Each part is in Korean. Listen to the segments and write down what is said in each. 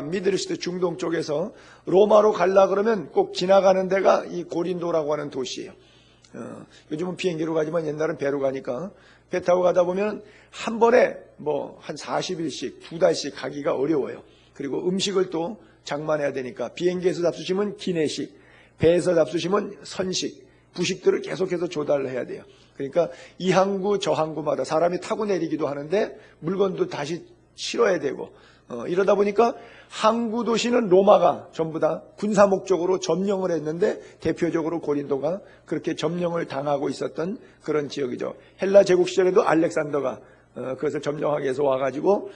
미들이스트 중동 쪽에서 로마로 가려 그러면 꼭 지나가는 데가 이 고린도라고 하는 도시예요. 요즘은 비행기로 가지만 옛날은 배로 가니까 배 타고 가다 보면 한 번에 뭐 한 40일씩 2달씩 가기가 어려워요. 그리고 음식을 또 장만해야 되니까 비행기에서 잡수시면 기내식, 배에서 잡수시면 선식, 부식들을 계속해서 조달을 해야 돼요. 그러니까 이 항구 저 항구마다 사람이 타고 내리기도 하는데 물건도 다시 실어야 되고 이러다 보니까 항구 도시는 로마가 전부 다 군사 목적으로 점령을 했는데 대표적으로 고린도가 그렇게 점령을 당하고 있었던 그런 지역이죠. 헬라 제국 시절에도 알렉산더가 그것을 점령하기 위해서 와가지고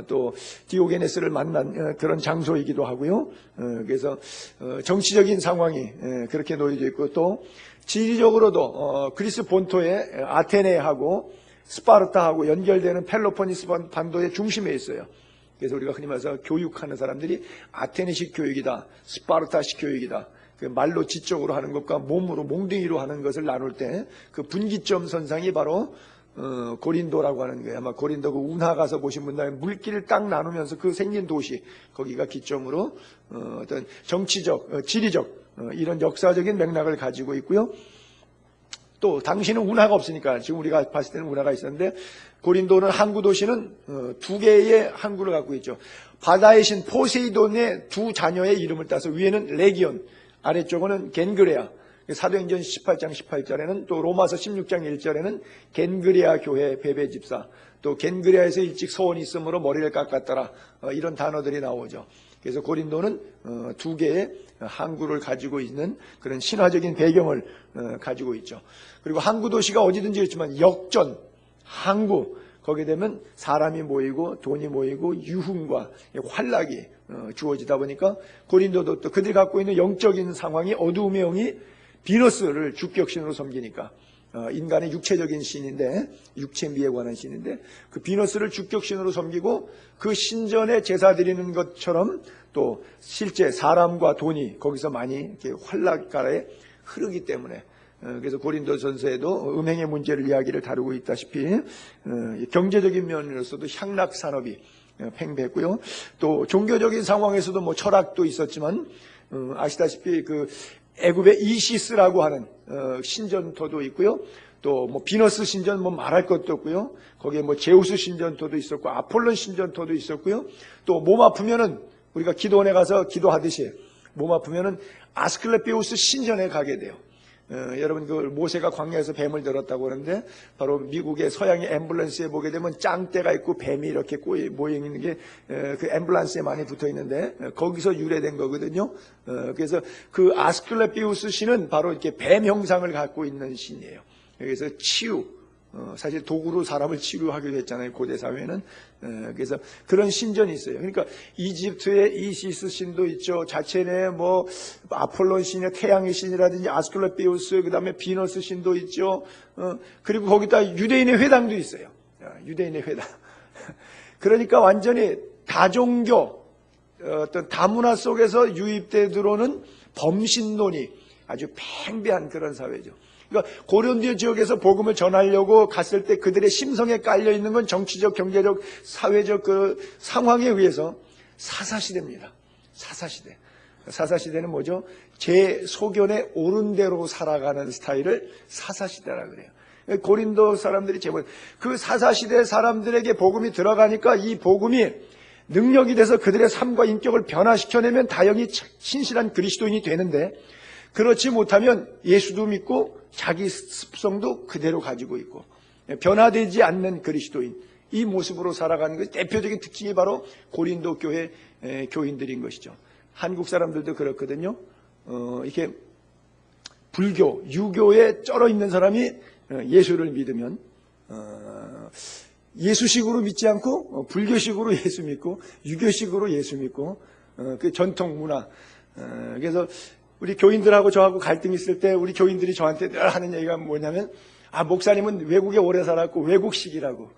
또 디오게네스를 만난 그런 장소이기도 하고요. 그래서 정치적인 상황이 그렇게 놓여져 있고 또 지리적으로도 그리스 본토의 아테네하고 스파르타하고 연결되는 펠로포니스 반도의 중심에 있어요. 그래서 우리가 흔히 말해서 교육하는 사람들이 아테네식 교육이다, 스파르타식 교육이다. 그 말로 지적으로 하는 것과 몸으로 몽둥이로 하는 것을 나눌 때 그 분기점 선상이 바로 고린도라고 하는 거예요. 아마 고린도 그 운하 가서 보신 분들 물길을 딱 나누면서 그 생긴 도시 거기가 기점으로 어떤 정치적, 지리적 이런 역사적인 맥락을 가지고 있고요. 또 당시는 운하가 없으니까 지금 우리가 봤을 때는 운하가 있었는데 고린도는 항구 도시는 두 개의 항구를 갖고 있죠. 바다의 신 포세이돈의 두 자녀의 이름을 따서 위에는 레기온, 아래쪽은 겐그레아. 사도행전 18장 18절에는 또 로마서 16장 1절에는 겐그레아 교회 베베 집사, 또 겐그레아에서 일찍 소원이 있으므로 머리를 깎았더라, 이런 단어들이 나오죠. 그래서 고린도는 두 개의 항구를 가지고 있는 그런 신화적인 배경을 가지고 있죠. 그리고 항구 도시가 어디든지 있지만 역전, 항구, 거기에 되면 사람이 모이고 돈이 모이고 유흥과 환락이 주어지다 보니까 고린도도 또 그들이 갖고 있는 영적인 상황이 어두움의 영이 비너스를 주격신으로 섬기니까 인간의 육체적인 신인데 육체미에 관한 신인데 그 비너스를 주격신으로 섬기고 그 신전에 제사 드리는 것처럼 또 실제 사람과 돈이 거기서 많이 이렇게 활락가에 흐르기 때문에 그래서 고린도전서에도 음행의 문제를 이야기를 다루고 있다시피 경제적인 면으로서도 향락 산업이 팽배했고요. 또 종교적인 상황에서도 뭐 철학도 있었지만 아시다시피 그 애굽의 이시스라고 하는 신전토도 있고요. 또 뭐 비너스 신전 뭐 말할 것도 없고요. 거기에 뭐 제우스 신전토도 있었고 아폴론 신전토도 있었고요. 또 몸 아프면은 우리가 기도원에 가서 기도하듯이 몸 아프면은 아스클레피우스 신전에 가게 돼요. 여러분 그 모세가 광야에서 뱀을 들었다고 그러는데 바로 미국의 서양의 앰뷸런스에 보게 되면 짱떼가 있고 뱀이 이렇게 모여 있는 게 그 앰뷸런스에 많이 붙어 있는데 거기서 유래된 거거든요. 그래서 그 아스클레피우스 신은 바로 이렇게 뱀 형상을 갖고 있는 신이에요. 그래서 치유, 사실 도구로 사람을 치료하기도 했잖아요. 고대 사회는. 그래서 그런 신전이 있어요. 그러니까 이집트의 이시스 신도 있죠. 자체내 뭐 아폴론 신의 태양의 신이라든지 아스클레피우스, 그 다음에 비너스 신도 있죠. 그리고 거기다 유대인의 회당도 있어요. 유대인의 회당. 그러니까 완전히 다종교, 어떤 다문화 속에서 유입돼 들어오는 범신론이 아주 팽배한 그런 사회죠. 그러니까 고린도 지역에서 복음을 전하려고 갔을 때 그들의 심성에 깔려 있는 건 정치적, 경제적, 사회적 그 상황에 의해서 사사시대입니다. 사사시대. 사사시대는 뭐죠? 제 소견에 옳은 대로 살아가는 스타일을 사사시대라 그래요. 고린도 사람들이 제발 그 사사시대 사람들에게 복음이 들어가니까 이 복음이 능력이 돼서 그들의 삶과 인격을 변화시켜내면 다행히 신실한 그리스도인이 되는데 그렇지 못하면 예수도 믿고 자기 습성도 그대로 가지고 있고 변화되지 않는 그리스도인, 이 모습으로 살아가는 것이 대표적인 특징이 바로 고린도 교회 교인들인 것이죠. 한국 사람들도 그렇거든요. 이렇게 불교, 유교에 쩔어 있는 사람이 예수를 믿으면 예수식으로 믿지 않고 불교식으로 예수 믿고 유교식으로 예수 믿고 그 전통 문화. 그래서 우리 교인들하고 저하고 갈등이 있을 때 우리 교인들이 저한테 늘 하는 얘기가 뭐냐면 목사님은 외국에 오래 살았고 외국식이라고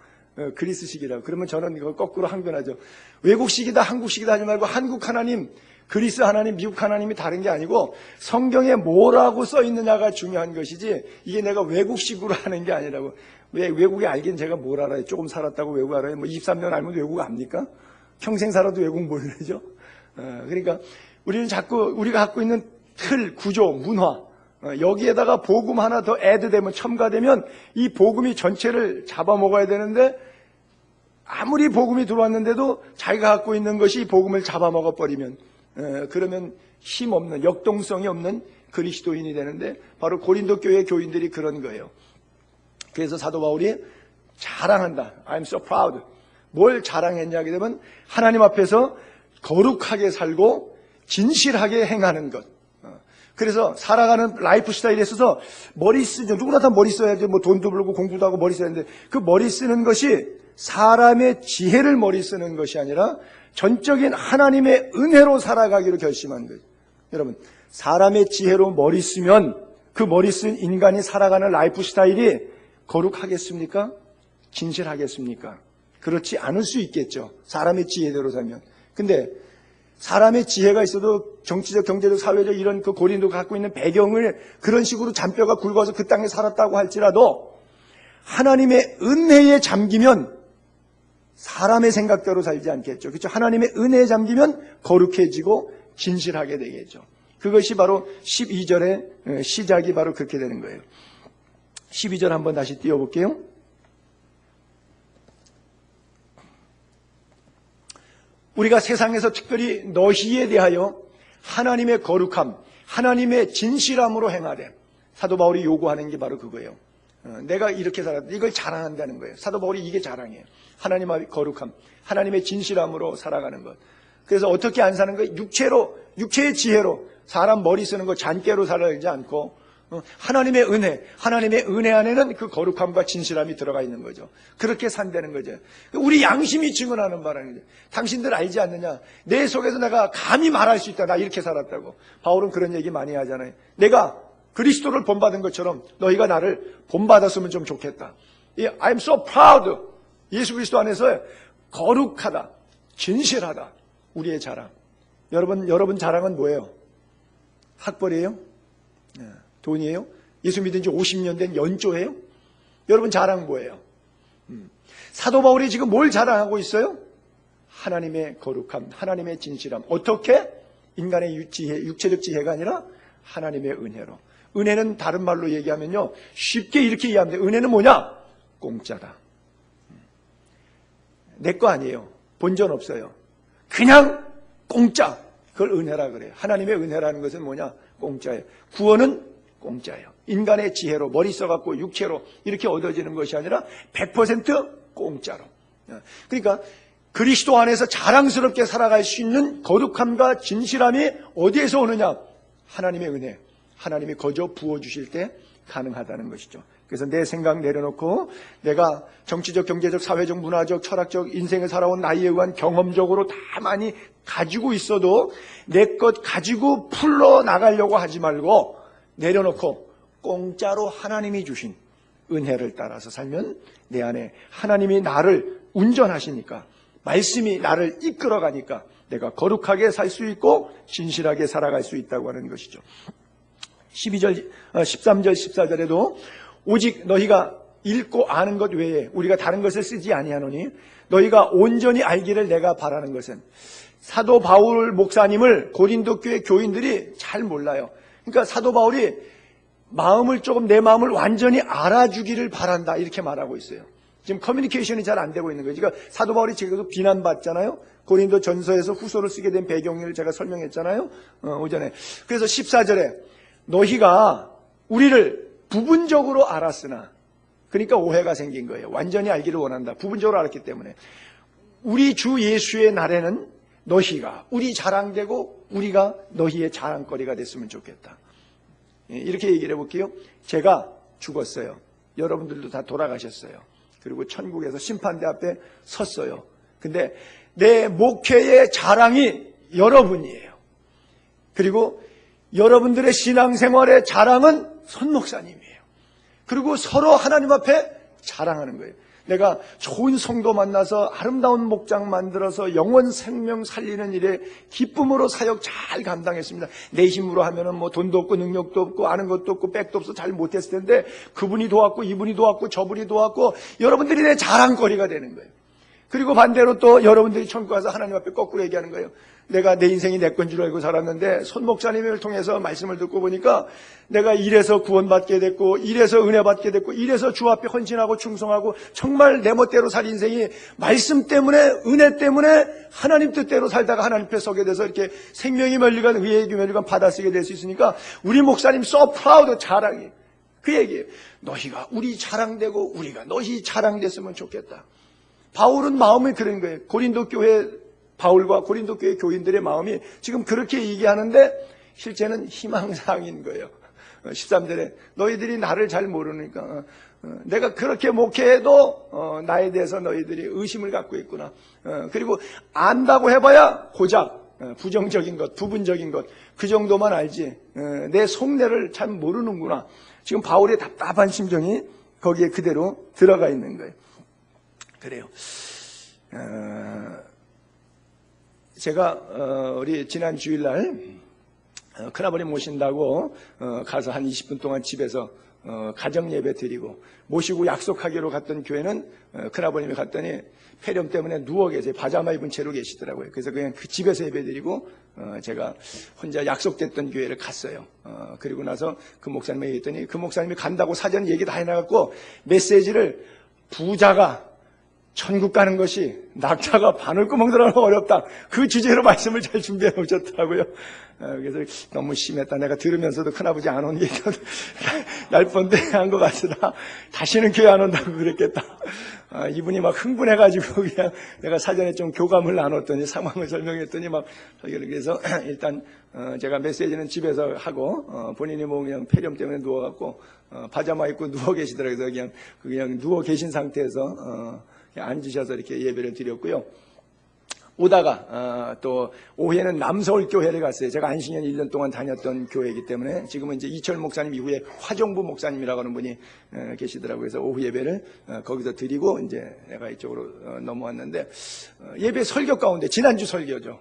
그리스식이라고. 그러면 저는 이거 거꾸로 항변하죠. 외국식이다 한국식이다 하지 말고 한국 하나님, 그리스 하나님, 미국 하나님이 다른 게 아니고 성경에 뭐라고 써 있느냐가 중요한 것이지 이게 내가 외국식으로 하는 게 아니라고. 왜 외국에 알긴 제가 뭘 알아요. 조금 살았다고 외국 알아요. 뭐 23년 알면 외국 압니까? 평생 살아도 왜 공부를 하죠? 그러니까 우리는 자꾸 우리가 갖고 있는 틀, 구조, 문화, 여기에다가 복음 하나 더 애드되면, 첨가되면 이 복음이 전체를 잡아먹어야 되는데, 아무리 복음이 들어왔는데도 자기가 갖고 있는 것이 복음을 잡아먹어 버리면, 그러면 힘없는, 역동성이 없는 그리스도인이 되는데, 바로 고린도 교회 교인들이 그런 거예요. 그래서 사도 바울이 자랑한다. I'm so proud. 뭘 자랑했냐 하게 되면 하나님 앞에서 거룩하게 살고 진실하게 행하는 것. 그래서 살아가는 라이프 스타일에 있어서 머리 쓰죠. 누구나 다 머리 써야지. 뭐 돈도 벌고 공부도 하고 머리 써야 되는데, 그 머리 쓰는 것이 사람의 지혜를 머리 쓰는 것이 아니라 전적인 하나님의 은혜로 살아가기로 결심한 거예요. 여러분, 사람의 지혜로 머리 쓰면 그 머리 쓴 인간이 살아가는 라이프 스타일이 거룩하겠습니까? 진실하겠습니까? 그렇지 않을 수 있겠죠. 사람의 지혜대로 살면. 근데 사람의 지혜가 있어도 정치적, 경제적, 사회적 이런 그 고린도가 갖고 있는 배경을 그런 식으로 잔뼈가 굵어서 그 땅에 살았다고 할지라도 하나님의 은혜에 잠기면 사람의 생각대로 살지 않겠죠. 그렇죠? 하나님의 은혜에 잠기면 거룩해지고 진실하게 되겠죠. 그것이 바로 12절의 시작이 바로 그렇게 되는 거예요. 12절 한번 다시 띄워볼게요. 우리가 세상에서 특별히 너희에 대하여 하나님의 거룩함, 하나님의 진실함으로 행하되, 사도 바울이 요구하는 게 바로 그거예요. 내가 이렇게 살았다. 이걸 자랑한다는 거예요. 사도 바울이 이게 자랑이에요. 하나님의 거룩함, 하나님의 진실함으로 살아가는 것. 그래서 어떻게 안 사는 거예요? 육체의 지혜로, 사람 머리 쓰는 거 잔깨로 살아가지 않고 하나님의 은혜 안에는 그 거룩함과 진실함이 들어가 있는 거죠. 그렇게 산다는 거죠. 우리 양심이 증언하는 바라는 거죠. 당신들 알지 않느냐? 내 속에서 내가 감히 말할 수 있다. 나 이렇게 살았다고. 바울은 그런 얘기 많이 하잖아요. 내가 그리스도를 본받은 것처럼 너희가 나를 본받았으면 좀 좋겠다. I'm so proud. 예수 그리스도 안에서 거룩하다, 진실하다. 우리의 자랑. 여러분 자랑은 뭐예요? 학벌이에요? 돈이에요? 예수 믿은 지 50년 된 연조예요? 여러분 자랑 뭐예요? 사도 바울이 지금 뭘 자랑하고 있어요? 하나님의 거룩함, 하나님의 진실함. 어떻게? 인간의 지혜, 육체적 지혜가 아니라 하나님의 은혜로. 은혜는 다른 말로 얘기하면요, 쉽게 이렇게 이해하면 돼요. 은혜는 뭐냐? 공짜다. 내 거 아니에요. 본전 없어요. 그냥 공짜. 그걸 은혜라 그래요. 하나님의 은혜라는 것은 뭐냐? 공짜예요. 구원은 공짜예요. 인간의 지혜로, 머리 써갖고 육체로 이렇게 얻어지는 것이 아니라 100% 공짜로. 그러니까 그리스도 안에서 자랑스럽게 살아갈 수 있는 거룩함과 진실함이 어디에서 오느냐? 하나님의 은혜, 하나님이 거저 부어주실 때 가능하다는 것이죠. 그래서 내 생각 내려놓고 내가 정치적, 경제적, 사회적, 문화적, 철학적 인생을 살아온 나이에 의한 경험적으로 다 많이 가지고 있어도 내 것 가지고 풀러나가려고 하지 말고 내려놓고 공짜로 하나님이 주신 은혜를 따라서 살면 내 안에 하나님이 나를 운전하시니까, 말씀이 나를 이끌어가니까 내가 거룩하게 살 수 있고 진실하게 살아갈 수 있다고 하는 것이죠. 13절, 14절에도 오직 너희가 읽고 아는 것 외에 우리가 다른 것을 쓰지 아니하노니 너희가 온전히 알기를 내가 바라는 것은, 사도 바울 목사님을 고린도 교회 교인들이 잘 몰라요. 그러니까 사도 바울이 내 마음을 완전히 알아주기를 바란다 이렇게 말하고 있어요. 지금 커뮤니케이션이 잘 안 되고 있는 거예요. 그러니까 사도 바울이 지금도 비난받잖아요. 고린도 전서에서 후서를 쓰게 된 배경을 제가 설명했잖아요. 오전에. 그래서 14절에 너희가 우리를 부분적으로 알았으나, 그러니까 오해가 생긴 거예요. 완전히 알기를 원한다. 부분적으로 알았기 때문에. 우리 주 예수의 날에는 너희가 우리 자랑되고 우리가 너희의 자랑거리가 됐으면 좋겠다. 이렇게 얘기를 해볼게요. 제가 죽었어요. 여러분들도 다 돌아가셨어요. 그리고 천국에서 심판대 앞에 섰어요. 근데 내 목회의 자랑이 여러분이에요. 그리고 여러분들의 신앙생활의 자랑은 손 목사님이에요. 그리고 서로 하나님 앞에 자랑하는 거예요. 내가 좋은 성도 만나서 아름다운 목장 만들어서 영원 생명 살리는 일에 기쁨으로 사역 잘 감당했습니다. 내 힘으로 하면은 뭐 돈도 없고 능력도 없고 아는 것도 없고 백도 없어 잘 못했을 텐데 그분이 도왔고 이분이 도왔고 저분이 도왔고 여러분들이 내 자랑거리가 되는 거예요. 그리고 반대로 또 여러분들이 천국 가서 하나님 앞에 거꾸로 얘기하는 거예요. 내가 내 인생이 내 건 줄 알고 살았는데 손 목사님을 통해서 말씀을 듣고 보니까 내가 이래서 구원받게 됐고 이래서 은혜 받게 됐고 이래서 주 앞에 헌신하고 충성하고 정말 내 멋대로 살 인생이 말씀 때문에 은혜 때문에 하나님 뜻대로 살다가 하나님 앞에 서게 돼서 이렇게 생명이 멸류관 의의 멸류관 받아쓰게 될 수 있으니까 우리 목사님 so proud 자랑이 그 얘기예요. 너희가 우리 자랑되고 우리가 너희 자랑됐으면 좋겠다. 바울은 마음이 그런 거예요. 고린도 교회 바울과 고린도 교회 교인들의 마음이 지금 그렇게 얘기하는데 실제는 희망사항인 거예요. 13절에 너희들이 나를 잘 모르니까 내가 그렇게 목회해도 나에 대해서 너희들이 의심을 갖고 있구나. 그리고 안다고 해봐야 고작 부정적인 것, 부분적인 것 그 정도만 알지 내 속내를 잘 모르는구나. 지금 바울의 답답한 심정이 거기에 그대로 들어가 있는 거예요. 그래요. 제가 우리 지난 주일날 큰아버님 모신다고 가서 한 20분 동안 집에서 가정 예배 드리고 모시고 약속하기로 갔던 교회는 큰아버님이 갔더니 폐렴 때문에 누워 계세요. 파자마 입은 채로 계시더라고요. 그래서 그냥 그 집에서 예배 드리고 제가 혼자 약속됐던 교회를 갔어요. 그리고 나서 그 목사님에게 했더니 그 목사님이 간다고 사전 얘기 다 해나갔고 메시지를 부자가 천국 가는 것이 낙타가 바늘구멍 들어가면 어렵다. 그 주제로 말씀을 잘 준비해 오셨더라고요. 그래서 너무 심했다. 내가 들으면서도 큰아버지 안 오는 게 얄뻔한 것 같으다. 다시는 교회 안 온다고 그랬겠다. 이분이 막 흥분해가지고 그냥 내가 사전에 좀 교감을 나눴더니 상황을 설명했더니 막 그래서 일단 제가 메시지는 집에서 하고 본인이 뭐 그냥 폐렴 때문에 누워갖고 파자마 입고 누워 계시더라고요. 그냥 누워 계신 상태에서 앉으셔서 이렇게 예배를 드렸고요. 오다가 또 오후에는 남서울교회를 갔어요. 제가 안식년 1년 동안 다녔던 교회이기 때문에 지금은 이제 이철 목사님 이후에 화정부 목사님이라고 하는 분이 계시더라고요. 그래서 오후 예배를 거기서 드리고 이제 내가 이쪽으로 넘어왔는데 예배 설교 가운데 지난주 설교죠.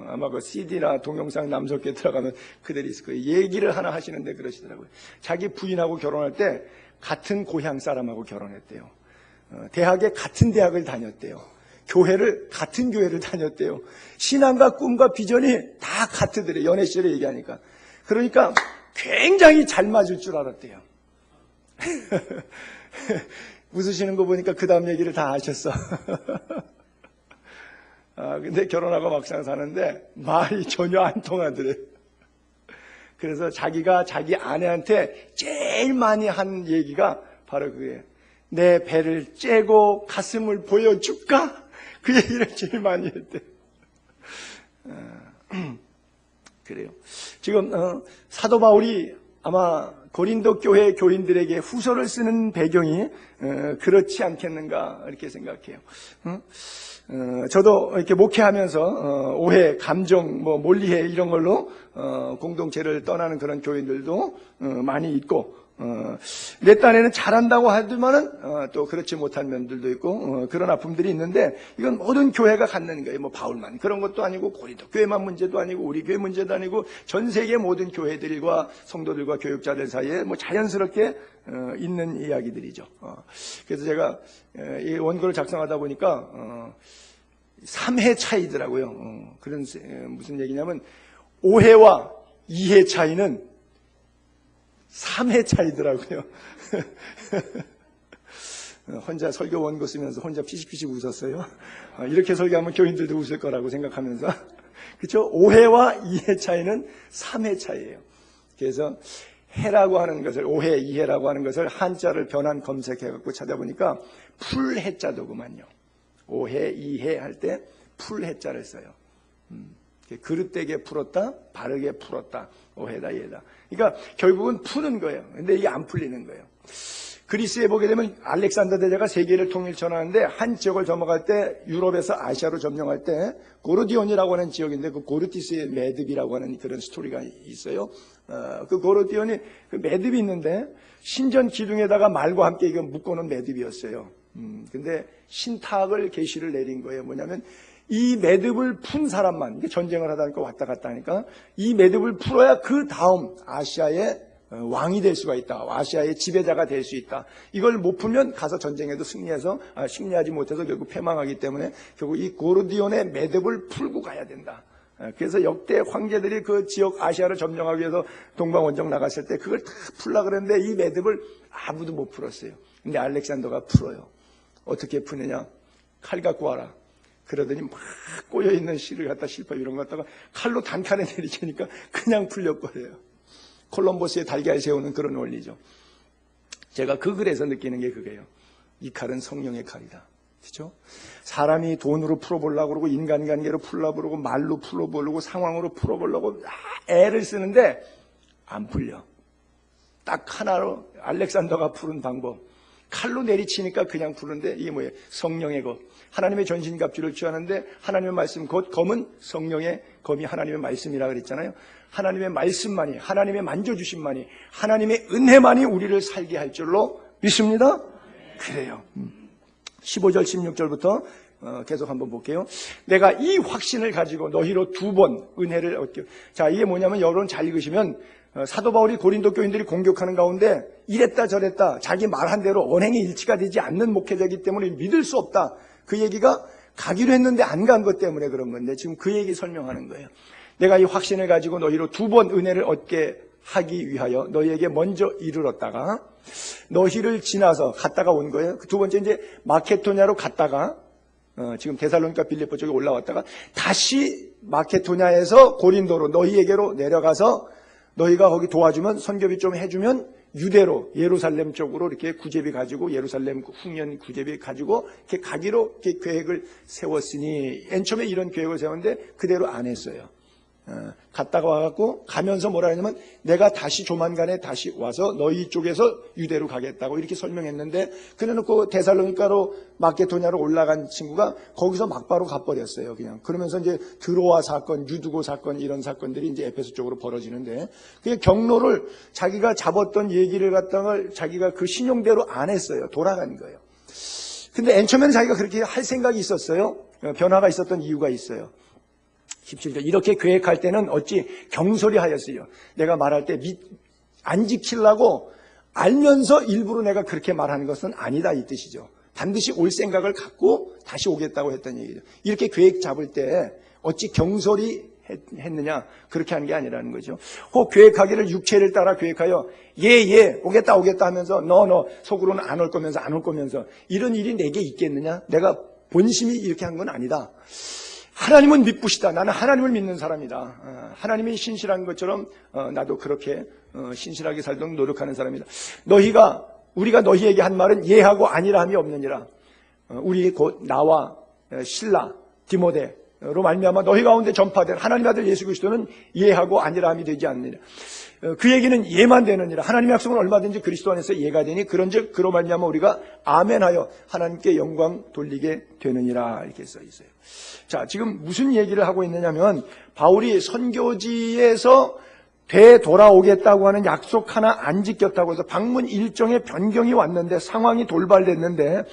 아마 그 CD나 동영상 남서울교회 들어가면 그대로 있을 거예요. 얘기를 하나 하시는데 그러시더라고요. 자기 부인하고 결혼할 때 같은 고향 사람하고 결혼했대요. 대학에 같은 대학을 다녔대요. 교회를 같은 교회를 다녔대요. 신앙과 꿈과 비전이 다 같으더래요. 연애 시절에 얘기하니까. 그러니까 굉장히 잘 맞을 줄 알았대요. 웃으시는 거 보니까 그 다음 얘기를 다 하셨어. 근데 결혼하고 막상 사는데 말이 전혀 안 통하더래요. 그래서 자기가 자기 아내한테 제일 많이 한 얘기가 바로 그거예요. 내 배를 째고 가슴을 보여줄까? 그 얘기를 제일 많이 했대요. 그래요. 지금 사도 바울이 아마 고린도 교회 교인들에게 후서를 쓰는 배경이 그렇지 않겠는가 이렇게 생각해요. 저도 이렇게 목회하면서 오해, 감정, 몰리해 이런 걸로 공동체를 떠나는 그런 교인들도 많이 있고 내 딴에는 잘한다고 하지만은 또 그렇지 못한 면들도 있고 그런 아픔들이 있는데 이건 모든 교회가 갖는 거예요. 뭐 바울만 그런 것도 아니고 고린도 교회만 문제도 아니고 우리 교회 문제도 아니고 전 세계 모든 교회들과 성도들과 교육자들 사이에 뭐 자연스럽게 있는 이야기들이죠. 그래서 제가 이 원고를 작성하다 보니까 3회 차이더라고요. 그런 무슨 얘기냐면 오해와 이해 차이는 3회 차이더라고요. 혼자 설교 원고 쓰면서 혼자 피식피식 웃었어요. 이렇게 설교하면 교인들도 웃을 거라고 생각하면서. 그렇죠? 5회와 2회 차이는 3회 차이예요. 그래서 해라고 하는 것을 5회, 2회라고 하는 것을 한자를 변환 검색해갖고 찾아보니까 풀해자더구만요. 5회, 2회 할 때 풀해자를 써요. 그릇되게 풀었다, 바르게 풀었다. 오해다, 얘다. 그러니까 결국은 푸는 거예요. 근데 이게 안 풀리는 거예요. 그리스에 보게 되면 알렉산더 대제가 세계를 통일전하는데 한 지역을 넘어갈 때 유럽에서 아시아로 점령할 때 고르디온이라고 하는 지역인데 그 고르티스의 매듭이라고 하는 그런 스토리가 있어요. 그 고르디온이 그 매듭이 있는데 신전 기둥에다가 말과 함께 이거 묶어놓은 매듭이었어요. 근데 신탁을 계시를 내린 거예요. 뭐냐면 이 매듭을 푼 사람만, 전쟁을 하다 보니까 왔다 갔다 하니까 이 매듭을 풀어야 그 다음 아시아의 왕이 될 수가 있다. 아시아의 지배자가 될 수 있다. 이걸 못 풀면 가서 전쟁에도 승리하지 못해서 결국 패망하기 때문에 결국 이 고르디온의 매듭을 풀고 가야 된다. 그래서 역대 황제들이 그 지역 아시아를 점령하기 위해서 동방원정 나갔을 때 그걸 다 풀려고 그랬는데 이 매듭을 아무도 못 풀었어요. 근데 알렉산더가 풀어요. 어떻게 푸느냐? 칼 갖고 와라. 그러더니 막 꼬여있는 실을 갖다 실파 이런 거 갖다가 칼로 단칼에 내리치니까 그냥 풀려버려요. 콜럼버스의 달걀 세우는 그런 원리죠. 제가 그 글에서 느끼는 게 그게요. 이 칼은 성령의 칼이다. 그렇죠? 사람이 돈으로 풀어보려고 그러고 인간관계로 풀어보려고 그러고 말로 풀어보려고 상황으로 풀어보려고 애를 쓰는데 안 풀려. 딱 하나로 알렉산더가 푸른 방법. 칼로 내리치니까 그냥 푸는데 이게 뭐예요? 성령의 검. 하나님의 전신갑주를 취하는데 하나님의 말씀 곧 검은 성령의 검이 하나님의 말씀이라 그랬잖아요. 하나님의 말씀만이, 하나님의 만져주심만이, 하나님의 은혜만이 우리를 살게 할 줄로 믿습니다. 그래요. 15절 16절부터 계속 한번 볼게요. 내가 이 확신을 가지고 너희로 2번 은혜를 얻게. 자, 이게 뭐냐면 여러분 잘 읽으시면 사도 바울이 고린도 교인들이 공격하는 가운데 이랬다 저랬다 자기 말한 대로 언행이 일치가 되지 않는 목회자이기 때문에 믿을 수 없다. 그 얘기가 가기로 했는데 안 간 것 때문에 그런 건데 지금 그 얘기 설명하는 거예요. 내가 이 확신을 가지고 너희로 2번 은혜를 얻게 하기 위하여 너희에게 먼저 이르렀다가 너희를 지나서 갔다가 온 거예요. 그 두 번째 이제 마케도냐로 갔다가 지금 데살로니가 빌립보 쪽에 올라왔다가 다시 마케도냐에서 고린도로 너희에게로 내려가서 너희가 거기 도와주면 선교비 좀 해주면 유대로 예루살렘 쪽으로 이렇게 구제비 가지고 예루살렘 흉년 구제비 가지고 이렇게 가기로 이렇게 계획을 세웠으니 맨 처음에 이런 계획을 세웠는데 그대로 안 했어요. 갔다가 와갖고 가면서 뭐라 하냐면 내가 다시 조만간에 다시 와서 너희 쪽에서 유대로 가겠다고 이렇게 설명했는데 그래놓고 데살로니가로 마케도냐로 올라간 친구가 거기서 막바로 가버렸어요. 그냥 그러면서 이제 드로아 사건, 유두고 사건 이런 사건들이 이제 에페소 쪽으로 벌어지는데 그 경로를 자기가 잡았던 얘기를 갖다가 자기가 그 신용대로 안 했어요. 돌아간 거예요. 근데 맨 처음에는 자기가 그렇게 할 생각이 있었어요. 변화가 있었던 이유가 있어요. 17절 이렇게 계획할 때는 어찌 경솔히 하였어요. 내가 말할 때 안 지키려고 알면서 일부러 내가 그렇게 말하는 것은 아니다 이 뜻이죠. 반드시 올 생각을 갖고 다시 오겠다고 했던 얘기죠. 이렇게 계획 잡을 때 어찌 경솔히 했느냐 그렇게 한 게 아니라는 거죠. 혹 계획하기를 육체를 따라 계획하여 예 오겠다 하면서 너 속으로는 안 올 거면서 안 올 거면서 이런 일이 내게 있겠느냐. 내가 본심이 이렇게 한 건 아니다. 하나님은 믿부시다. 나는 하나님을 믿는 사람이다. 하나님이 신실한 것처럼 나도 그렇게 신실하게 살도록 노력하는 사람이다. 우리가 너희에게 한 말은 예하고 아니라 함이 없느니라. 우리 곧 나와 신라 디모데로 말미암아 너희 가운데 전파된 하나님의 아들 예수 그리스도는 예하고 아니라 함이 되지 않느니라. 그 얘기는 예만 되느니라. 하나님의 약속은 얼마든지 그리스도 안에서 예가 되니 그런즉 그로 말미암아 우리가 아멘하여 하나님께 영광 돌리게 되느니라 이렇게 써 있어요. 자, 지금 무슨 얘기를 하고 있느냐면 바울이 선교지에서 되돌아오겠다고 하는 약속 하나 안 지켰다고 해서 방문 일정에 변경이 왔는데 상황이 돌발됐는데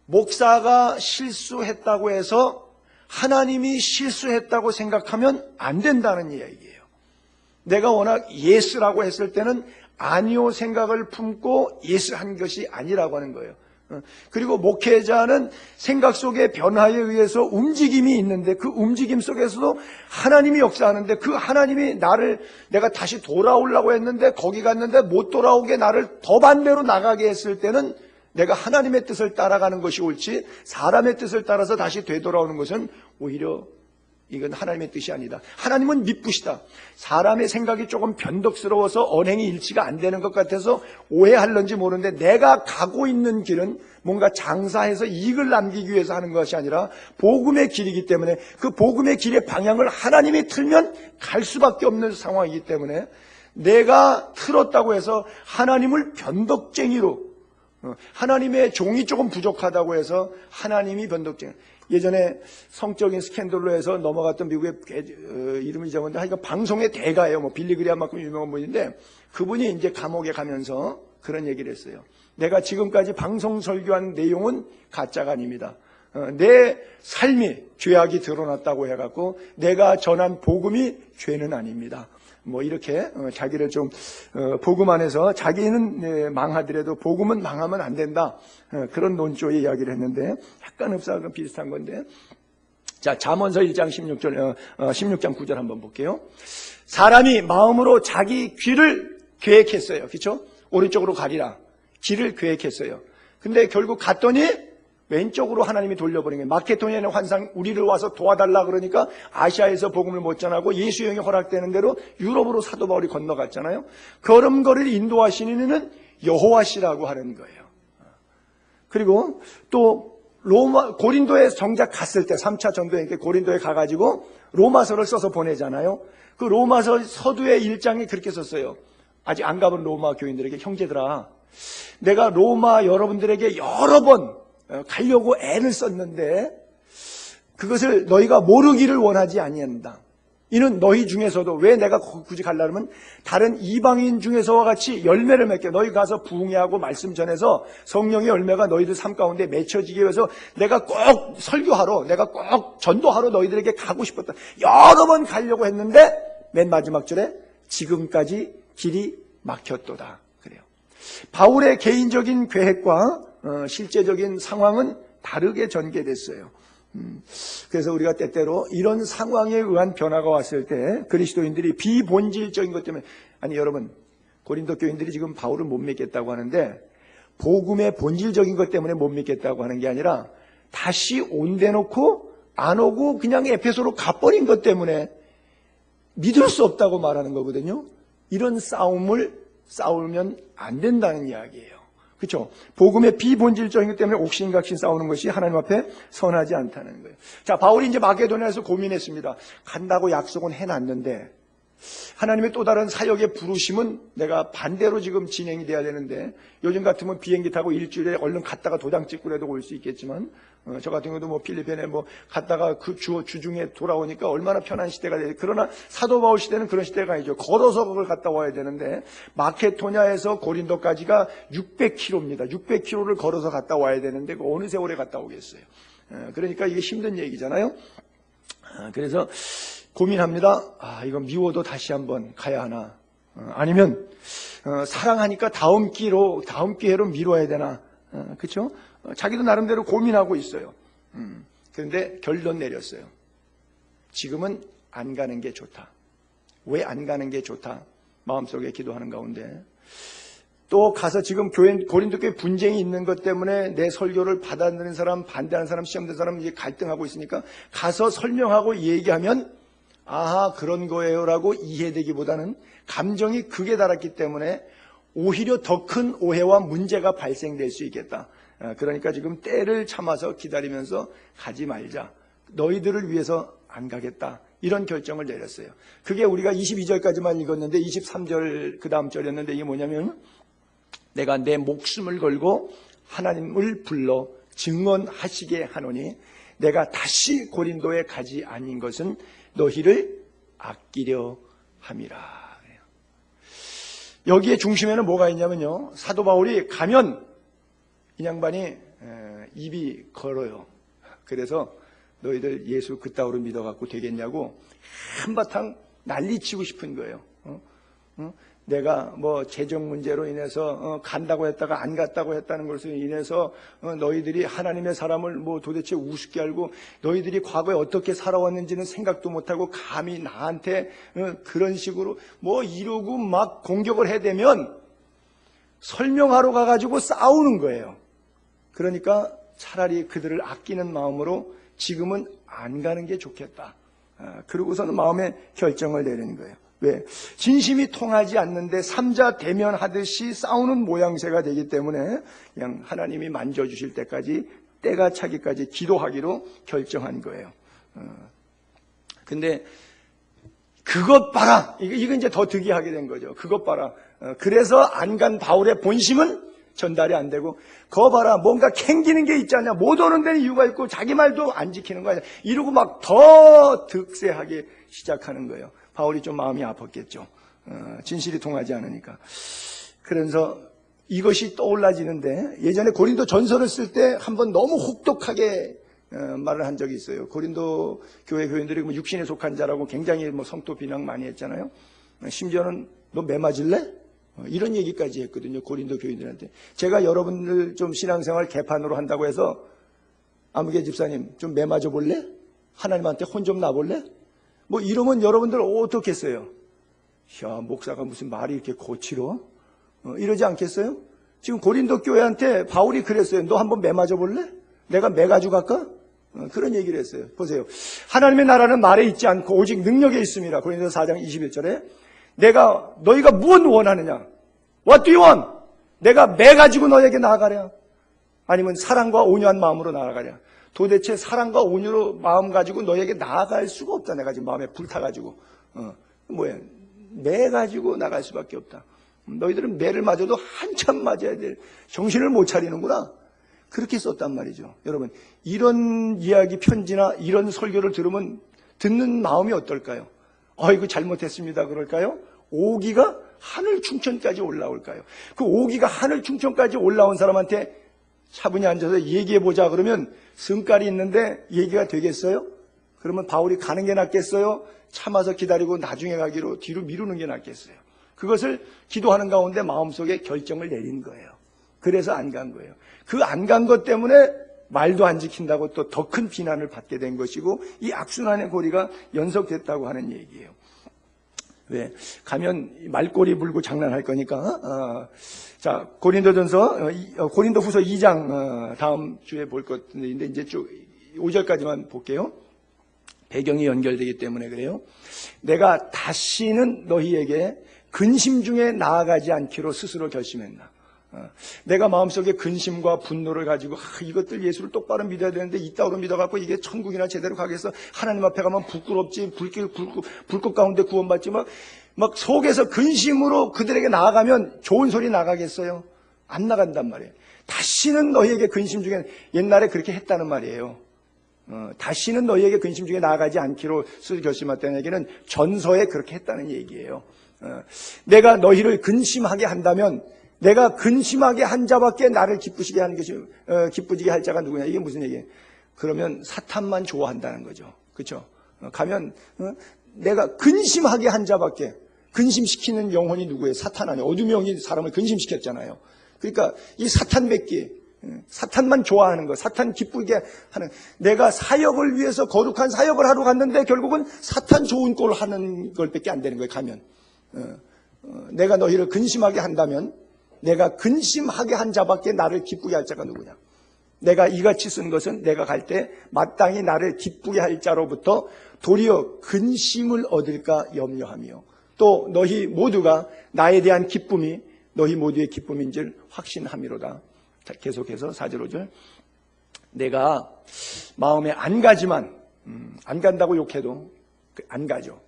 목사가 실수했다고 해서 하나님이 실수했다고 생각하면 안 된다는 이야기예요. 내가 워낙 예스라고 했을 때는 아니요 생각을 품고 예스한 것이 아니라고 하는 거예요. 그리고 목회자는 생각 속의 변화에 의해서 움직임이 있는데 그 움직임 속에서도 하나님이 역사하는데 그 하나님이 내가 다시 돌아오려고 했는데 거기 갔는데 못 돌아오게 나를 더 반대로 나가게 했을 때는 내가 하나님의 뜻을 따라가는 것이 옳지 사람의 뜻을 따라서 다시 되돌아오는 것은 오히려 이건 하나님의 뜻이 아니다. 하나님은 믿부시다. 사람의 생각이 조금 변덕스러워서 언행이 일치가 안 되는 것 같아서 오해할런지 모르는데 내가 가고 있는 길은 뭔가 장사해서 이익을 남기기 위해서 하는 것이 아니라 복음의 길이기 때문에 그 복음의 길의 방향을 하나님이 틀면 갈 수밖에 없는 상황이기 때문에 내가 틀었다고 해서 하나님을 변덕쟁이로 하나님의 종이 조금 부족하다고 해서 하나님이 변덕쟁이. 예전에 성적인 스캔들로 해서 넘어갔던 미국의 이름을 잊어먹었는데 하여간 방송의 대가예요. 빌리그리암만큼 유명한 분인데 그분이 이제 감옥에 가면서 그런 얘기를 했어요. 내가 지금까지 방송 설교한 내용은 가짜가 아닙니다. 내 삶이 죄악이 드러났다고 해갖고 내가 전한 복음이 죄는 아닙니다. 뭐 이렇게 자기를 좀 복음 안에서 자기는 망하더라도 복음은 망하면 안 된다. 그런 논조의 이야기를 했는데 약간 흡사하고 비슷한 건데, 자, 잠언서 1장 16장 9절 한번 볼게요. 사람이 마음으로 자기 귀를 계획했어요. 그렇죠? 오른쪽으로 가리라. 길을 계획했어요. 근데 결국 갔더니 왼쪽으로 하나님이 돌려버린 거예요. 마케도니아의 환상, 우리를 와서 도와달라 그러니까 아시아에서 복음을 못 전하고 예수 여행이 허락되는 대로 유럽으로 사도 바울이 건너갔잖아요. 걸음걸이를 인도하시는 이는 여호와시라고 하는 거예요. 그리고 또 고린도에 정작 갔을 때 3차 전도에 고린도에 가가지고 로마서를 써서 보내잖아요. 그 로마서 서두의 1장에 그렇게 썼어요. 아직 안 가본 로마 교인들에게, 형제들아, 내가 로마 여러분들에게 여러 번 가려고 애를 썼는데 그것을 너희가 모르기를 원하지 아니한다. 이는 너희 중에서도, 왜 내가 굳이 가려면 다른 이방인 중에서와 같이 열매를 맺게, 너희 가서 부흥회하고 말씀 전해서 성령의 열매가 너희들 삶 가운데 맺혀지기 위해서 내가 꼭 설교하러, 내가 꼭 전도하러 너희들에게 가고 싶었다. 여러 번 가려고 했는데 맨 마지막 절에 지금까지 길이 막혔도다. 그래요. 바울의 개인적인 계획과 실제적인 상황은 다르게 전개됐어요. 그래서 우리가 때때로 이런 상황에 의한 변화가 왔을 때 그리스도인들이 비본질적인 것 때문에, 아니 여러분, 고린도 교인들이 지금 바울을 못 믿겠다고 하는데 복음의 본질적인 것 때문에 못 믿겠다고 하는 게 아니라 다시 온대놓고 안 오고 그냥 에페소로 가버린 것 때문에 믿을 수 없다고 말하는 거거든요. 이런 싸우면 안 된다는 이야기예요. 그렇죠? 복음의 비본질적인 것 때문에 옥신각신 싸우는 것이 하나님 앞에 선하지 않다는 거예요. 자, 바울이 이제 마게도니아에서 고민했습니다. 간다고 약속은 해놨는데 하나님의 또 다른 사역의 부르심은 내가 반대로 지금 진행이 돼야 되는데, 요즘 같으면 비행기 타고 일주일에 얼른 갔다가 도장 찍고라도 올 수 있겠지만 저 같은 경우도 뭐 필리핀에 뭐 갔다가 그 주중에 돌아오니까 얼마나 편한 시대가 돼요. 그러나 사도 바울 시대는 그런 시대가 아니죠. 걸어서 그걸 갔다 와야 되는데 마케도니아에서 고린도까지가 600km입니다. 600km를 걸어서 갔다 와야 되는데 그 어느 세월에 갔다 오겠어요. 그러니까 이게 힘든 얘기잖아요. 그래서 고민합니다. 이건 미워도 다시 한번 가야 하나, 아니면 사랑하니까 다음 기회로 미뤄야 되나. 그렇죠? 자기도 나름대로 고민하고 있어요. 그런데 결론 내렸어요. 지금은 안 가는 게 좋다. 왜 안 가는 게 좋다? 마음속에 기도하는 가운데 또 가서 지금 고린도 교회 분쟁이 있는 것 때문에 내 설교를 받아들이는 사람, 반대하는 사람, 시험된 사람 이제 갈등하고 있으니까 가서 설명하고 얘기하면 아하 그런 거예요라고 이해되기보다는 감정이 극에 달았기 때문에 오히려 더 큰 오해와 문제가 발생될 수 있겠다. 그러니까 지금 때를 참아서 기다리면서 가지 말자. 너희들을 위해서 안 가겠다. 이런 결정을 내렸어요. 그게 우리가 22절까지만 읽었는데 23절 그 다음 절이었는데 이게 뭐냐면, 내가 내 목숨을 걸고 하나님을 불러 증언하시게 하노니 내가 다시 고린도에 가지 아닌 것은 너희를 아끼려 함이라. 여기에 중심에는 뭐가 있냐면요, 사도 바울이 가면 이 양반이 입이 걸어요. 그래서 너희들 예수 그따위로 믿어갖고 되겠냐고 한바탕 난리치고 싶은 거예요. 내가 뭐 재정 문제로 인해서 간다고 했다가 안 갔다고 했다는 것으로 인해서 너희들이 하나님의 사람을 뭐 도대체 우습게 알고 너희들이 과거에 어떻게 살아왔는지는 생각도 못하고 감히 나한테 그런 식으로 뭐 이러고 막 공격을 해대면 설명하러 가가지고 싸우는 거예요. 그러니까 차라리 그들을 아끼는 마음으로 지금은 안 가는 게 좋겠다. 그러고서는 마음의 결정을 내리는 거예요. 왜? 진심이 통하지 않는데 삼자 대면하듯이 싸우는 모양새가 되기 때문에 그냥 하나님이 만져주실 때까지, 때가 차기까지 기도하기로 결정한 거예요. 근데 그것 봐라! 이거 이제 더 득이하게 된 거죠. 그것 봐라. 그래서 안 간 바울의 본심은 전달이 안 되고, 거 봐라, 뭔가 캥기는 게 있지 않냐, 못 오는 데는 이유가 있고 자기 말도 안 지키는 거야, 이러고 막 더 득세하기 시작하는 거예요. 바울이 좀 마음이 아팠겠죠. 진실이 통하지 않으니까. 그래서 이것이 떠올라지는데, 예전에 고린도 전서를 쓸 때 한번 너무 혹독하게 말을 한 적이 있어요. 고린도 교회 교인들이 육신에 속한 자라고 굉장히 성도 비난 많이 했잖아요. 심지어는 너 매 맞을래? 이런 얘기까지 했거든요. 고린도 교인들한테. 제가 여러분들 좀 신앙생활 개판으로 한다고 해서 아무개 집사님 좀 매 맞아 볼래? 하나님한테 혼 좀 나볼래? 이러면 여러분들 어떻겠어요? 야, 목사가 무슨 말이 이렇게 거칠어? 이러지 않겠어요? 지금 고린도 교회한테 바울이 그랬어요. 너 한번 매 맞아 볼래? 내가 매 가지고 갈까? 그런 얘기를 했어요. 보세요. 하나님의 나라는 말에 있지 않고 오직 능력에 있습니다. 고린도서 4장 21절에 너희가 무엇 원하느냐? What do you want? 내가 매 가지고 너에게 나아가랴? 아니면 사랑과 온유한 마음으로 나아가랴? 도대체 사랑과 온유로 마음 가지고 너에게 나아갈 수가 없다. 내가 지금 마음에 불타가지고. 매 가지고 나갈 수밖에 없다. 너희들은 매를 맞아도 한참 맞아야 될 정신을 못 차리는구나. 그렇게 썼단 말이죠. 여러분, 이런 이야기 편지나 이런 설교를 들으면 듣는 마음이 어떨까요? 이거 잘못했습니다 그럴까요? 오기가 하늘 충천까지 올라올까요? 그 오기가 하늘 충천까지 올라온 사람한테 차분히 앉아서 얘기해보자 그러면 성깔이 있는데 얘기가 되겠어요? 그러면 바울이 가는 게 낫겠어요? 참아서 기다리고 나중에 가기로 뒤로 미루는 게 낫겠어요? 그것을 기도하는 가운데 마음속에 결정을 내린 거예요. 그래서 안 간 거예요. 그 안 간 것 때문에 말도 안 지킨다고 또 더 큰 비난을 받게 된 것이고 이 악순환의 고리가 연속됐다고 하는 얘기예요. 왜? 가면 말꼬리 물고 장난할 거니까. 자, 고린도전서, 고린도후서 2장 다음 주에 볼 것인데 이제 쭉 5절까지만 볼게요. 배경이 연결되기 때문에 그래요. 내가 다시는 너희에게 근심 중에 나아가지 않기로 스스로 결심했나. 내가 마음속에 근심과 분노를 가지고 이것들 예수를 똑바로 믿어야 되는데 이따위로 믿어갖고 이게 천국이나 제대로 가겠어. 하나님 앞에 가면 부끄럽지. 불꽃 가운데 구원받지. 막 속에서 근심으로 그들에게 나아가면 좋은 소리 나가겠어요? 안 나간단 말이에요. 다시는 너희에게 근심 중에 옛날에 그렇게 했다는 말이에요. 다시는 너희에게 근심 중에 나아가지 않기로 스스로 결심했다는 얘기는 전서에 그렇게 했다는 얘기예요. 내가 너희를 근심하게 한다면 내가 근심하게 한 자밖에 나를 기쁘시게 하는 것이 기쁘지게 할 자가 누구냐? 이게 무슨 얘기예요? 그러면 사탄만 좋아한다는 거죠. 그렇죠? 가면 내가 근심하게 한 자밖에 근심시키는 영혼이 누구예요? 사탄 아니에요. 어둠의 영이 사람을 근심시켰잖아요. 그러니까 이 사탄 맺기, 사탄만 좋아하는 거, 사탄 기쁘게 하는. 내가 사역을 위해서 거룩한 사역을 하러 갔는데 결국은 사탄 좋은 꼴 하는 걸밖에 안 되는 거예요. 가면 내가 너희를 근심하게 한다면 내가 근심하게 한 자밖에 나를 기쁘게 할 자가 누구냐? 내가 이같이 쓴 것은 내가 갈 때 마땅히 나를 기쁘게 할 자로부터 도리어 근심을 얻을까 염려하며 또 너희 모두가 나에 대한 기쁨이 너희 모두의 기쁨인 줄 확신함이로다. 자, 계속해서 4절 5절. 내가 마음에 안 가지만 안 간다고 욕해도 안 가죠.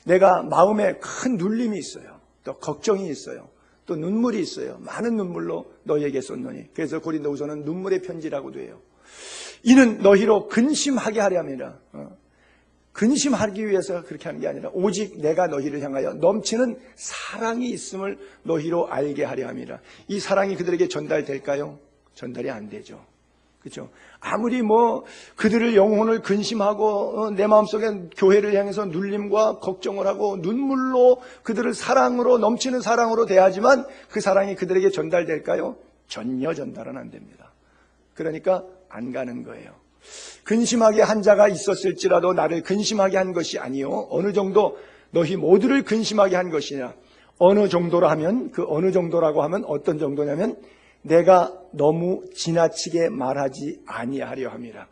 내가 마음에 큰 눌림이 있어요. 또 걱정이 있어요. 또 눈물이 있어요. 많은 눈물로 너희에게 쏟노니. 그래서 고린도후서는 눈물의 편지라고도 해요. 이는 너희로 근심하게 하려 함이라. 근심하기 위해서 그렇게 하는 게 아니라 오직 내가 너희를 향하여 넘치는 사랑이 있음을 너희로 알게 하려 함이라. 이 사랑이 그들에게 전달될까요? 전달이 안 되죠. 그렇죠? 아무리 그들을 영혼을 근심하고 내 마음속에 교회를 향해서 눌림과 걱정을 하고 눈물로 그들을 사랑으로 넘치는 사랑으로 대하지만 그 사랑이 그들에게 전달될까요? 전혀 전달은 안 됩니다. 그러니까 안 가는 거예요. 근심하게 한 자가 있었을지라도 나를 근심하게 한 것이 아니요 어느 정도 너희 모두를 근심하게 한 것이냐. 어느 정도로 하면 그 어느 정도라고 하면 어떤 정도냐면 내가 너무 지나치게 말하지 아니하려 함이라.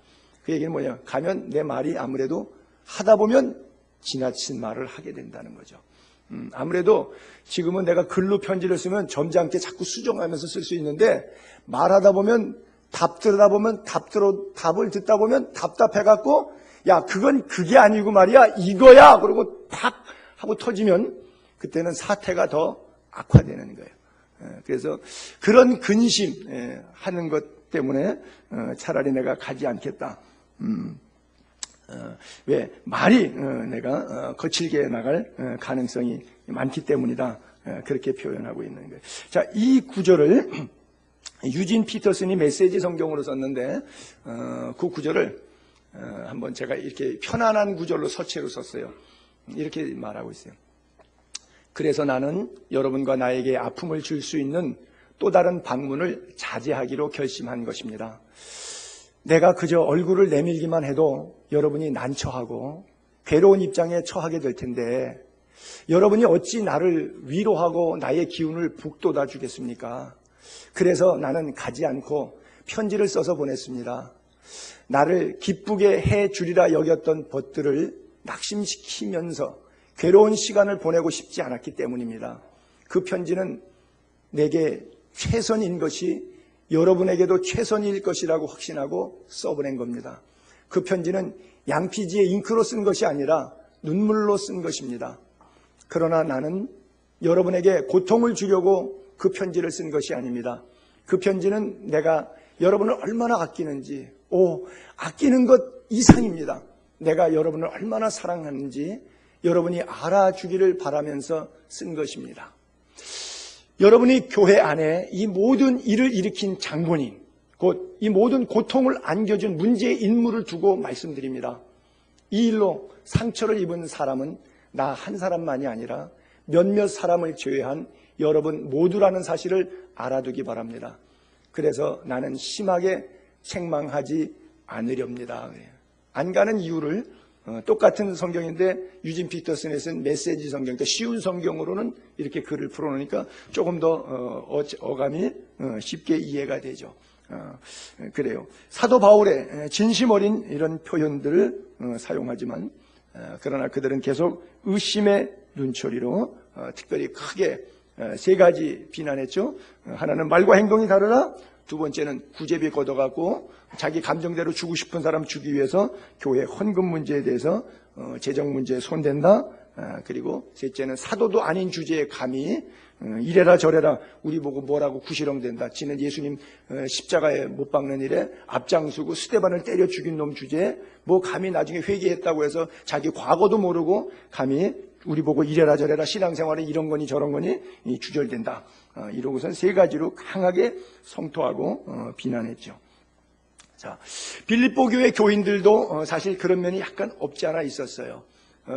그 얘기는 뭐냐? 가면 내 말이 아무래도 하다 보면 지나친 말을 하게 된다는 거죠. 아무래도 지금은 내가 글로 편지를 쓰면 점잖게 자꾸 수정하면서 쓸 수 있는데 말하다 보면 답을 듣다 보면 답답해갖고 야 그건 그게 아니고 말이야 이거야 그러고 팍 하고 터지면 그때는 사태가 더 악화되는 거예요. 그래서 그런 근심 하는 것 때문에 차라리 내가 가지 않겠다. 왜? 말이 내가 거칠게 나갈 가능성이 많기 때문이다. 그렇게 표현하고 있는 거예요. 자, 이 구절을 유진 피터슨이 메시지 성경으로 썼는데 그 구절을 한번 제가 이렇게 편안한 구절로 서체로 썼어요. 이렇게 말하고 있어요. 그래서 나는 여러분과 나에게 아픔을 줄 수 있는 또 다른 방문을 자제하기로 결심한 것입니다. 내가 그저 얼굴을 내밀기만 해도 여러분이 난처하고 괴로운 입장에 처하게 될 텐데 여러분이 어찌 나를 위로하고 나의 기운을 북돋아 주겠습니까? 그래서 나는 가지 않고 편지를 써서 보냈습니다. 나를 기쁘게 해주리라 여겼던 벗들을 낙심시키면서 괴로운 시간을 보내고 싶지 않았기 때문입니다. 그 편지는 내게 최선인 것이 여러분에게도 최선일 것이라고 확신하고 써보낸 겁니다. 그 편지는 양피지에 잉크로 쓴 것이 아니라 눈물로 쓴 것입니다. 그러나 나는 여러분에게 고통을 주려고 그 편지를 쓴 것이 아닙니다. 그 편지는 내가 여러분을 얼마나 아끼는지, 아끼는 것 이상입니다. 내가 여러분을 얼마나 사랑하는지 여러분이 알아주기를 바라면서 쓴 것입니다. 여러분이 교회 안에 이 모든 일을 일으킨 장본인, 곧 이 모든 고통을 안겨준 문제의 인물을 두고 말씀드립니다. 이 일로 상처를 입은 사람은 나 한 사람만이 아니라 몇몇 사람을 제외한 여러분 모두라는 사실을 알아두기 바랍니다. 그래서 나는 심하게 책망하지 않으렵니다. 안 가는 이유를 똑같은 성경인데 유진 피터슨에 쓴 메시지 성경, 그러니까 쉬운 성경으로는 이렇게 글을 풀어놓으니까 조금 더 어감이 쉽게 이해가 되죠. 그래요. 사도 바울의 진심 어린 이런 표현들을 사용하지만 그러나 그들은 계속 의심의 눈초리로 특별히 크게 세 가지 비난했죠. 하나는 말과 행동이 다르다. 두 번째는 구제비 걷어갖고 자기 감정대로 주고 싶은 사람 주기 위해서 교회 헌금 문제에 대해서 재정 문제에 손댄다. 그리고 셋째는 사도도 아닌 주제에 감히 이래라 저래라 우리 보고 뭐라고 구시렁댄다. 지는 예수님 십자가에 못 박는 일에 앞장서고 스데반을 때려 죽인 놈 주제에 뭐 감히 나중에 회개했다고 해서 자기 과거도 모르고 감히 우리 보고 이래라 저래라 신앙생활에 이런 거니 저런 거니 주절된다. 이러고선 세 가지로 강하게 성토하고 비난했죠. 자, 빌립보 교회 교인들도 사실 그런 면이 약간 없지 않아 있었어요.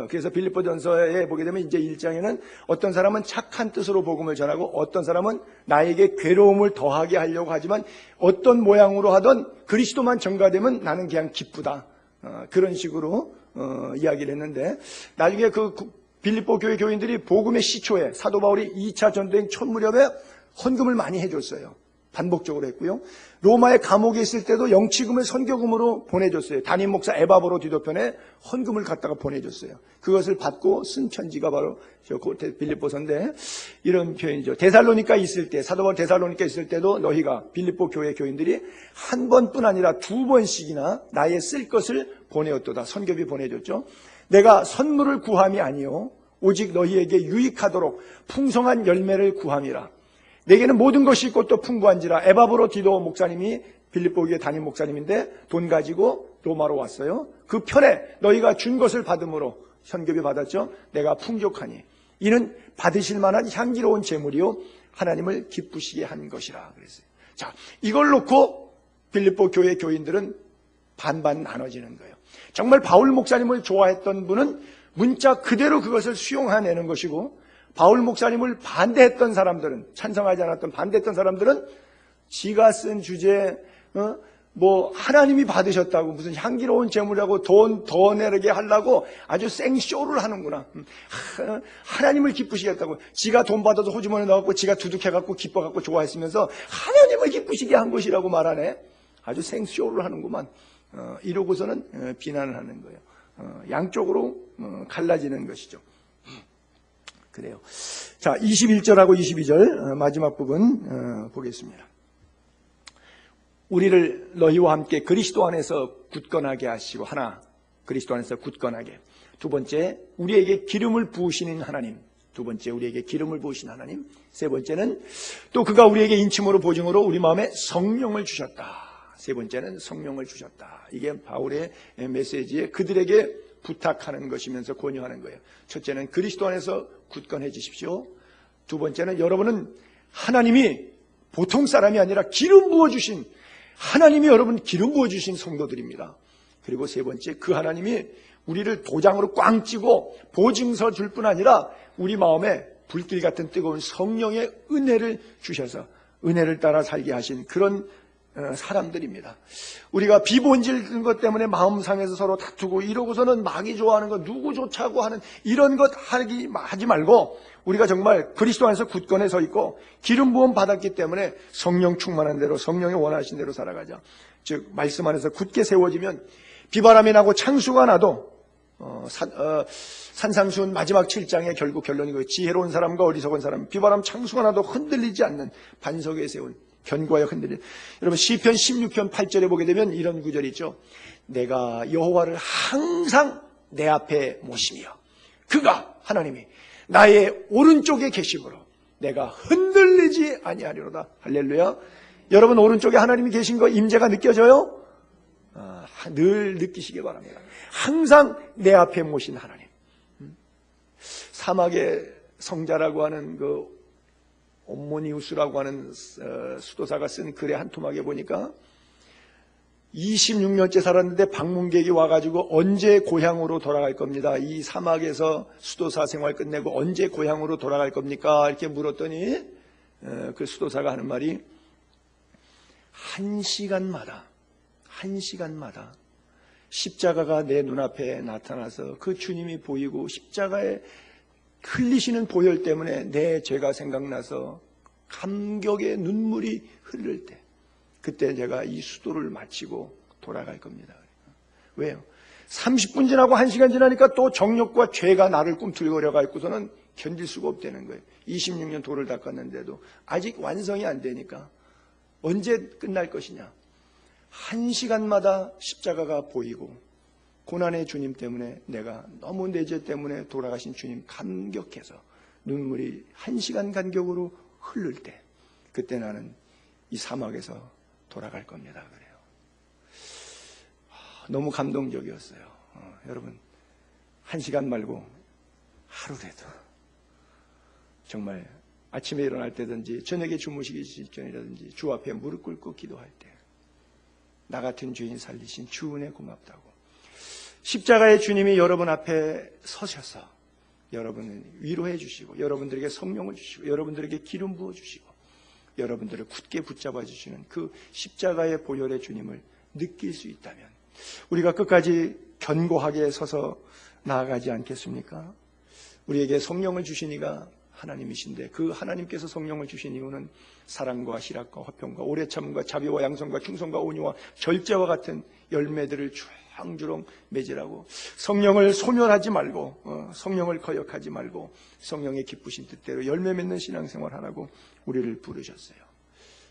그래서 빌립보전서에 보게 되면 이제 1장에는 어떤 사람은 착한 뜻으로 복음을 전하고 어떤 사람은 나에게 괴로움을 더하게 하려고 하지만 어떤 모양으로 하던 그리스도만 전가되면 나는 그냥 기쁘다. 그런 식으로 이야기를 했는데 나중에 그 빌립보 교회 교인들이 복음의 시초에 사도 바울이 2차 전도행 첫 무렵에 헌금을 많이 해줬어요. 반복적으로 했고요. 로마의 감옥에 있을 때도 영치금을 선교금으로 보내줬어요. 담임 목사 에바브로 디도편에 헌금을 갖다가 보내줬어요. 그것을 받고 쓴 편지가 바로 빌립보서인데 이런 표현이죠. 데살로니가 있을 때, 사도 바울 데살로니가 있을 때도 너희가 빌립보 교회 교인들이 한 번뿐 아니라 두 번씩이나 나의 쓸 것을 보내었도다. 선교비 보내줬죠. 내가 선물을 구함이 아니요 오직 너희에게 유익하도록 풍성한 열매를 구함이라. 내게는 모든 것이 있고 또 풍부한지라. 에바브로 디도 목사님이 빌립보 교회 담임 목사님인데 돈 가지고 로마로 왔어요. 그 편에 너희가 준 것을 받음으로 선교비 받았죠. 내가 풍족하니 이는 받으실 만한 향기로운 제물이요 하나님을 기쁘시게 한 것이라 그랬어요. 자, 이걸 놓고 빌립보 교회 교인들은 반반 나눠지는 거예요. 정말 바울 목사님을 좋아했던 분은 문자 그대로 그것을 수용해내는 것이고 바울 목사님을 반대했던 사람들은, 찬성하지 않았던 반대했던 사람들은 지가 쓴 주제에 뭐 하나님이 받으셨다고 무슨 향기로운 제물이라고 돈 더 내게 하려고 아주 생쇼를 하는구나. 하나님을 기쁘시겠다고. 지가 돈 받아서 호주머니에 넣어갖고 지가 두둑해갖고 기뻐갖고 좋아했으면서 하나님을 기쁘시게 한 것이라고 말하네. 아주 생쇼를 하는구만. 이러고서는 비난을 하는 거예요. 양쪽으로 갈라지는 것이죠. 그래요. 자, 21절하고 22절 마지막 부분 보겠습니다. 우리를 너희와 함께 그리스도 안에서 굳건하게 하시고 하나, 그리스도 안에서 굳건하게. 두 번째, 우리에게 기름을 부으시는 하나님. 두 번째, 우리에게 기름을 부으신 하나님. 세 번째는 또 그가 우리에게 인침으로 보증으로 우리 마음에 성령을 주셨다. 세 번째는 성령을 주셨다. 이게 바울의 메시지에 그들에게 부탁하는 것이면서 권유하는 거예요. 첫째는 그리스도 안에서 굳건해지십시오. 두 번째는 여러분은 하나님이 보통 사람이 아니라 기름 부어주신 하나님이 여러분 기름 부어주신 성도들입니다. 그리고 세 번째, 그 하나님이 우리를 도장으로 꽝 찌고 보증서 줄 뿐 아니라 우리 마음에 불길 같은 뜨거운 성령의 은혜를 주셔서 은혜를 따라 살게 하신 그런 사람들입니다. 우리가 비본질 것 때문에 마음 상해서 서로 다투고 이러고서는 마귀 좋아하는 거 누구 좋자고 하는 이런 것 하지 말고 우리가 정말 그리스도 안에서 굳건히 서 있고 기름 부음 받았기 때문에 성령 충만한 대로 성령이 원하신 대로 살아가자. 즉 말씀 안에서 굳게 세워지면 비바람이 나고 창수가 나도 산상수훈 마지막 7장의 결국 결론이고 지혜로운 사람과 어리석은 사람 비바람 창수가 나도 흔들리지 않는 반석에 세운 견고하여 흔들린. 여러분 시편 16편 8절에 보게 되면 이런 구절이 있죠. 내가 여호와를 항상 내 앞에 모시며 그가 하나님이 나의 오른쪽에 계심으로 내가 흔들리지 아니하리로다. 할렐루야. 여러분 오른쪽에 하나님이 계신 거 임재가 느껴져요? 늘 느끼시기 바랍니다. 항상 내 앞에 모신 하나님. 사막의 성자라고 하는 그 옴모니우스라고 하는 수도사가 쓴 글의 한 토막에 보니까 26년째 살았는데 방문객이 와가지고 언제 고향으로 돌아갈 겁니다. 이 사막에서 수도사 생활 끝내고 언제 고향으로 돌아갈 겁니까? 이렇게 물었더니 그 수도사가 하는 말이 한 시간마다 십자가가 내 눈앞에 나타나서 그 주님이 보이고 십자가에 흘리시는 보혈 때문에 내 죄가 생각나서 감격의 눈물이 흐를 때 그때 제가 이 수도를 마치고 돌아갈 겁니다. 왜요? 30분 지나고 1시간 지나니까 또 정욕과 죄가 나를 꿈틀거려가 있고서는 견딜 수가 없다는 거예요. 26년 도를 닦았는데도 아직 완성이 안 되니까 언제 끝날 것이냐. 1시간마다 십자가가 보이고 고난의 주님 때문에 내가 너무 내 죄 때문에 돌아가신 주님 감격해서 눈물이 1시간 간격으로 흐를 때 그때 나는 이 사막에서 돌아갈 겁니다. 그래요. 너무 감동적이었어요. 여러분 1시간 말고 하루라도 정말 아침에 일어날 때든지 저녁에 주무시기 직전이라든지 주 앞에 무릎 꿇고 기도할 때 나 같은 죄인 살리신 주 은혜 고맙다고 십자가의 주님이 여러분 앞에 서셔서 여러분을 위로해 주시고 여러분들에게 성령을 주시고 여러분들에게 기름 부어 주시고 여러분들을 굳게 붙잡아 주시는 그 십자가의 보혈의 주님을 느낄 수 있다면 우리가 끝까지 견고하게 서서 나아가지 않겠습니까? 우리에게 성령을 주신 이가 하나님이신데 그 하나님께서 성령을 주신 이유는 사랑과 희락과 화평과 오래 참음과 자비와 양성과 충성과 온유와 절제와 같은 열매들을 주렁주렁 맺으라고 성령을 소멸하지 말고 성령을 거역하지 말고 성령의 기쁘신 뜻대로 열매 맺는 신앙생활 하라고 우리를 부르셨어요.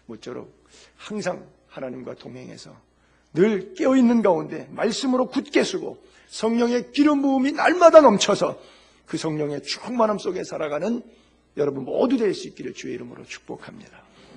모쪼록 항상 하나님과 동행해서 늘 깨어있는 가운데 말씀으로 굳게 쓰고 성령의 기름 부음이 날마다 넘쳐서 그 성령의 충만함 속에 살아가는 여러분 모두 될 수 있기를 주의 이름으로 축복합니다.